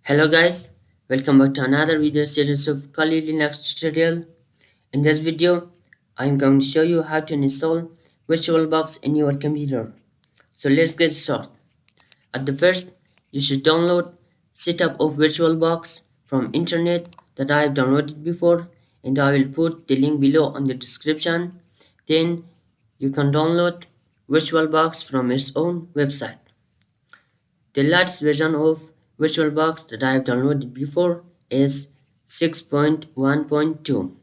Hello guys, welcome back to another video series of Kali Linux tutorial. In this video, I'm going to show you how to install VirtualBox in your computer. So let's get started. At the first, you should download setup of VirtualBox from internet that I've downloaded before, and I will put the link below on the description. Then you can download VirtualBox from its own website. The latest version of VirtualBox that I have downloaded before is 6.1.2.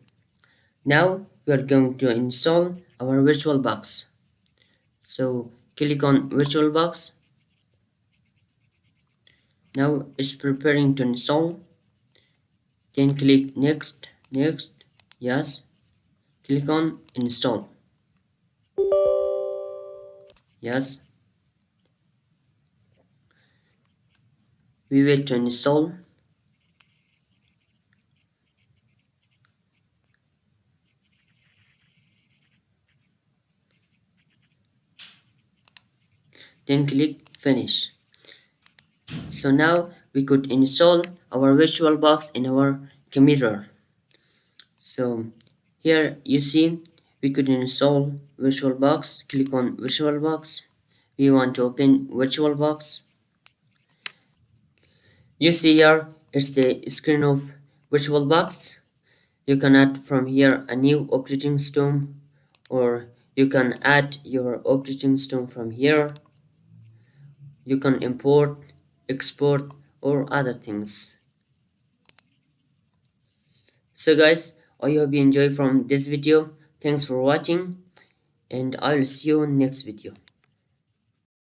Now we are going to install our VirtualBox. So click on VirtualBox. Now it's preparing to install. Then click next, next, yes. Click on install. Yes. We wait to install. Then click finish. So now we could install our VirtualBox in our computer. So here you see we could install VirtualBox. Click on VirtualBox. We want to open VirtualBox. You see here it's the screen of VirtualBox. You can add from here a new operating system, or you can add your operating system from here. You can import, export, or other things. So guys, I hope you enjoy from this video. Thanks for watching, and I will see you in next video.